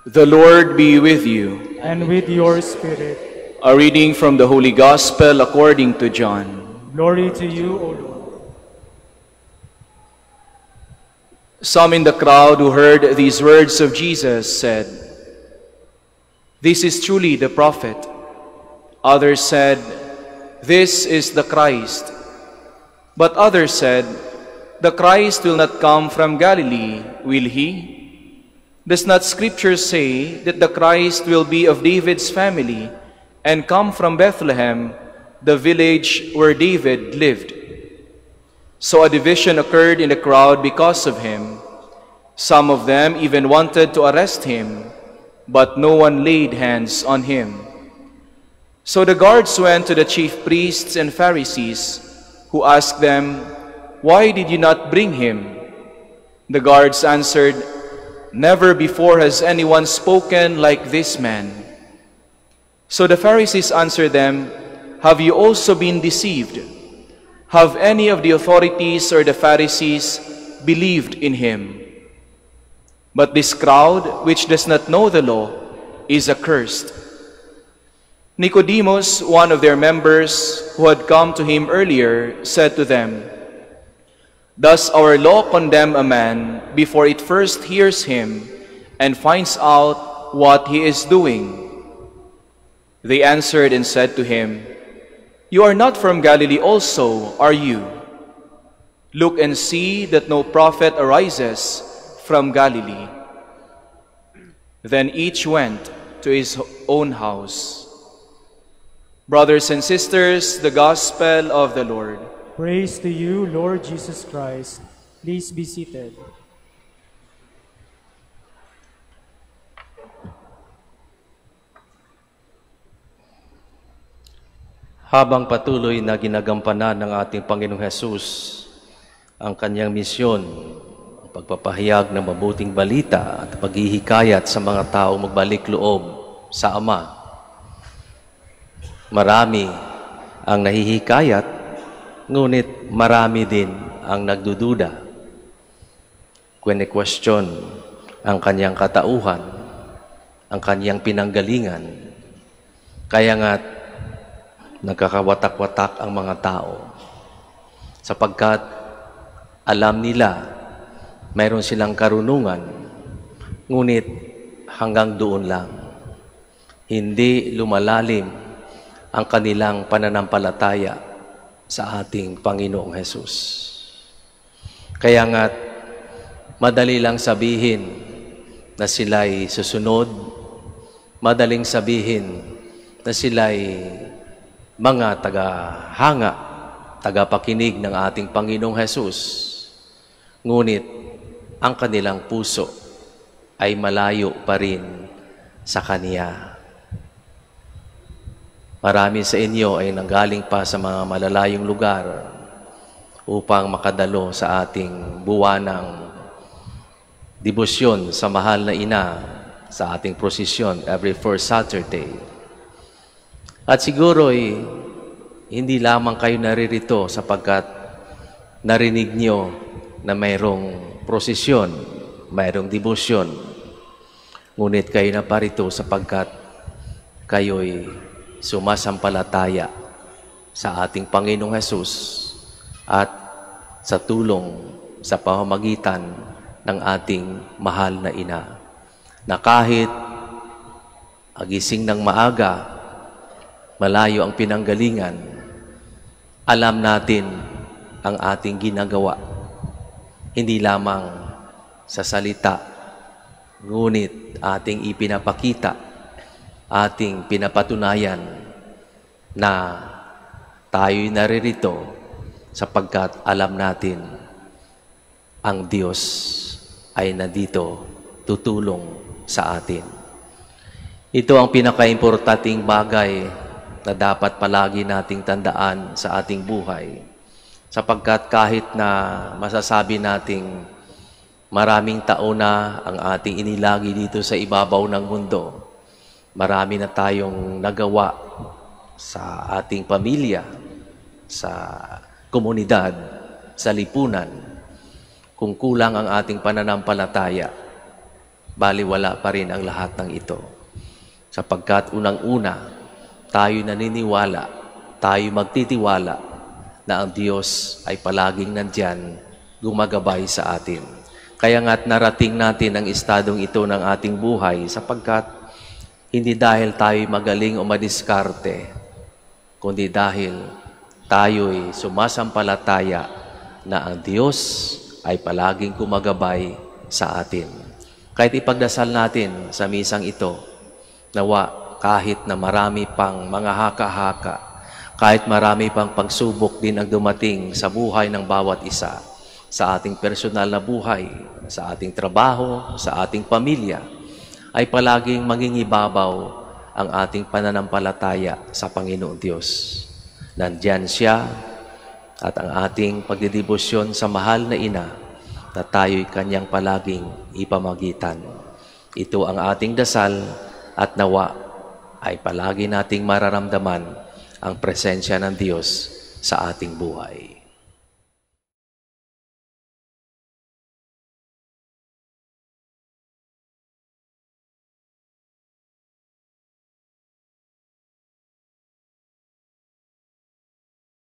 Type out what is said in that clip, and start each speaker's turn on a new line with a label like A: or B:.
A: The Lord be with you.
B: And with your spirit.
A: A reading from the Holy Gospel according to John.
B: Glory to you, O Lord.
A: Some in the crowd who heard these words of Jesus said, "This is truly the prophet." Others said, "This is the Christ." But others said, "The Christ will not come from Galilee, will he? Does not Scripture say that the Christ will be of David's family and come from Bethlehem, the village where David lived?" So a division occurred in the crowd because of him. Some of them even wanted to arrest him, but no one laid hands on him. So the guards went to the chief priests and Pharisees, who asked them, "Why did you not bring him?" The guards answered, "Never before has anyone spoken like this man." So the Pharisees answered them, "Have you also been deceived? Have any of the authorities or the Pharisees believed in him? But this crowd, which does not know the law, is accursed." Nicodemus, one of their members who had come to him earlier, said to them, "Does our law condemn a man before it first hears him and finds out what he is doing?" They answered and said to him, "You are not from Galilee also, are you? Look and see that no prophet arises from Galilee." Then each went to his own house. Brothers and sisters, the Gospel of the Lord.
B: Praise to you, Lord Jesus Christ. Please be seated.
C: Habang patuloy na ginagampanan ng ating Panginoong Hesus ang kanyang misyon, ang pagpapahayag ng mabuting balita at paghihikayat sa mga tao magbalik loob sa Ama, marami ang nahihikayat, ngunit marami din ang nagdududa. Question ang kanyang katauhan, ang kanyang pinanggalingan. Kaya nga't nagkakawatak-watak ang mga tao sapagkat alam nila mayroon silang karunungan, ngunit hanggang doon lang. Hindi lumalalim ang kanilang pananampalataya sa ating Panginoong Hesus. Kaya nga't madali lang sabihin na sila'y susunod, madaling sabihin na sila'y mga tagahanga, tagapakinig ng ating Panginoong Hesus. Ngunit ang kanilang puso ay malayo pa rin sa Kanya. Marami sa inyo ay nanggaling pa sa mga malalayong lugar upang makadalo sa ating buwanang debosyon sa mahal na Ina sa ating prosesyon every first Saturday. At siguro'y hindi lamang kayo naririto sapagkat narinig nyo na mayroong prosesyon, mayroong debosyon. Ngunit kayo na parito sapagkat kayo'y sumasampalataya sa ating Panginoong Hesus at sa tulong sa pamamagitan ng ating mahal na Ina, na kahit agising ng maaga, malayo ang pinanggalingan, alam natin ang ating ginagawa. Hindi lamang sa salita, ngunit ating ipinapakita, ating pinapatunayan na tayo'y naririto sapagkat alam natin ang Diyos ay nandito tutulong sa atin. Ito ang pinaka-importanting bagay na dapat palagi nating tandaan sa ating buhay. Sapagkat kahit na masasabi nating maraming taon na ang ating inilagi dito sa ibabaw ng mundo, marami na tayong nagawa sa ating pamilya, sa komunidad, sa lipunan. Kung kulang ang ating pananampalataya, baliwala pa rin ang lahat ng ito. Sapagkat unang-una, tayo naniniwala, tayo magtitiwala na ang Diyos ay palaging nandyan, gumagabay sa atin. Kaya nga't narating natin ang estadong ito ng ating buhay sapagkat hindi dahil tayo magaling o madiskarte, kundi dahil tayo'y sumasampalataya na ang Diyos ay palaging gumagabay sa atin. Kahit ipagdasal natin sa misang ito, nawa kahit na marami pang mga haka-haka, kahit marami pang pagsubok din ang dumating sa buhay ng bawat isa, sa ating personal na buhay, sa ating trabaho, sa ating pamilya, ay palaging mangingibabaw ang ating pananampalataya sa Panginoong Diyos. Nandyan siya at ang ating pagdedebosyon sa mahal na ina na tayo'y kanyang palaging ipamagitan. Ito ang ating dasal at nawa ay palagi nating mararamdaman ang presensya ng Diyos sa ating buhay.